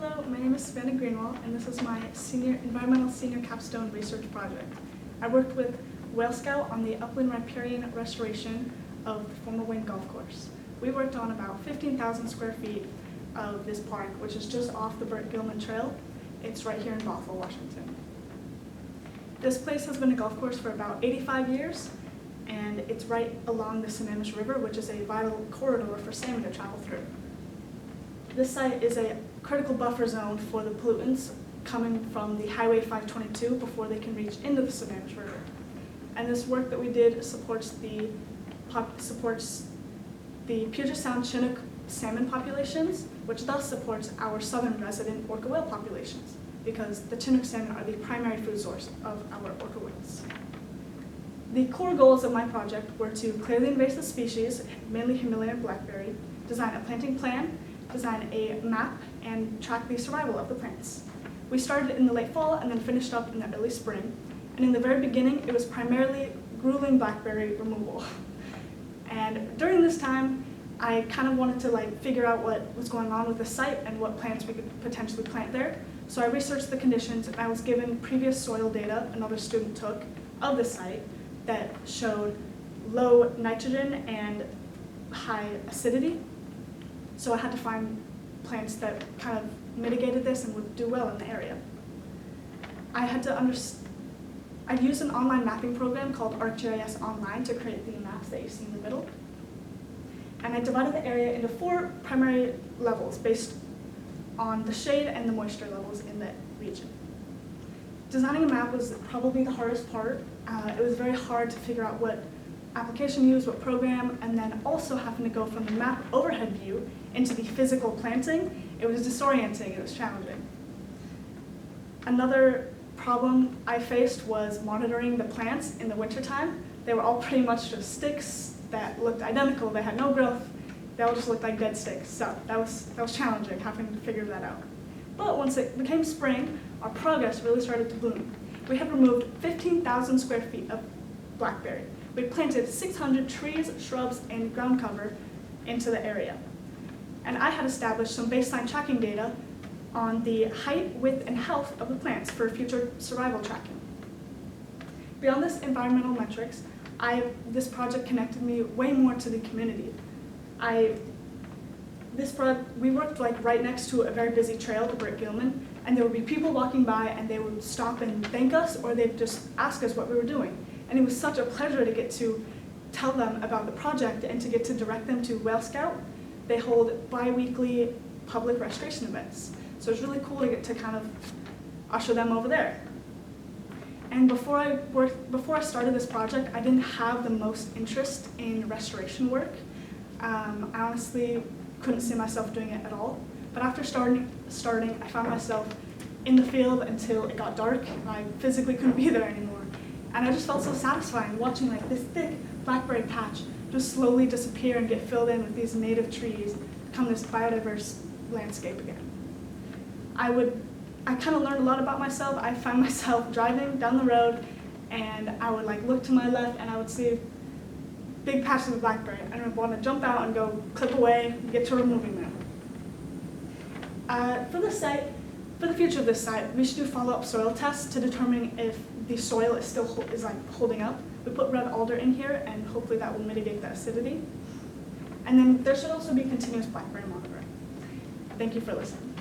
Hello, my name is Savannah Greenwalt, and this is my environmental senior capstone research project. I worked with Whale Scout on the upland riparian restoration of the former Wayne Golf Course. We worked on about 15,000 square feet of this park, which is just off the Burt Gilman Trail. It's right here in Bothell, Washington. This place has been a golf course for about 85 years, and it's right along the Savannah River, which is a vital corridor for salmon to travel through. This site is a critical buffer zone for the pollutants coming from the Highway 522 before they can reach into the Savannah River. And this work that we did supports the Puget Sound Chinook salmon populations, which thus supports our southern resident orca whale populations, because the Chinook salmon are the primary food source of our orca whales. The core goals of my project were to clear the invasive species, mainly Himalayan blackberry, design a planting plan, design a map, and track the survival of the plants. We started in the late fall and then finished up in the early spring. And in the very beginning, it was primarily grueling blackberry removal. And during this time, I kind of wanted to figure out what was going on with the site and what plants we could potentially plant there. So I researched the conditions, and I was given previous soil data another student took of the site that showed low nitrogen and high acidity. So I had to find plants that kind of mitigated this and would do well in the area. I used an online mapping program called ArcGIS Online to create the maps that you see in the middle. And I divided the area into 4 primary levels based on the shade and the moisture levels in that region. Designing a map was probably the hardest part. It was very hard to figure out what application to use, what program, and then also having to go from the map overhead view into the physical planting. It was disorienting, it was challenging. Another problem I faced was monitoring the plants in the wintertime. They were all pretty much just sticks that looked identical. They had no growth. They all just looked like dead sticks. So that was challenging, having to figure that out. But once it became spring, our progress really started to bloom. We had removed 15,000 square feet of blackberry. We planted 600 trees, shrubs, and ground cover into the area. And I had established some baseline tracking data on the height, width, and health of the plants for future survival tracking. Beyond this environmental metrics, this project connected me way more to the community. We worked right next to a very busy trail, the Burt Gilman, and there would be people walking by and they would stop and thank us, or they'd just ask us what we were doing. And it was such a pleasure to get to tell them about the project and to get to direct them to Whale Scout. They hold bi-weekly public restoration events. So it's really cool to get to kind of usher them over there. And before I started this project, I didn't have the most interest in restoration work. I honestly couldn't see myself doing it at all. But after starting, I found myself in the field until it got dark. I physically couldn't be there anymore. And I just felt so satisfying watching this thick blackberry patch just slowly disappear and get filled in with these native trees, become this biodiverse landscape again. I kind of learned a lot about myself. I found myself driving down the road, and I would look to my left, and I would see big patches of blackberry, and I would want to jump out and go clip away and get to removing them. For the future of this site, we should do follow-up soil tests to determine if the soil is still holding up. We put red alder in here, and hopefully that will mitigate the acidity. And then there should also be continuous blackberry monitoring. Thank you for listening.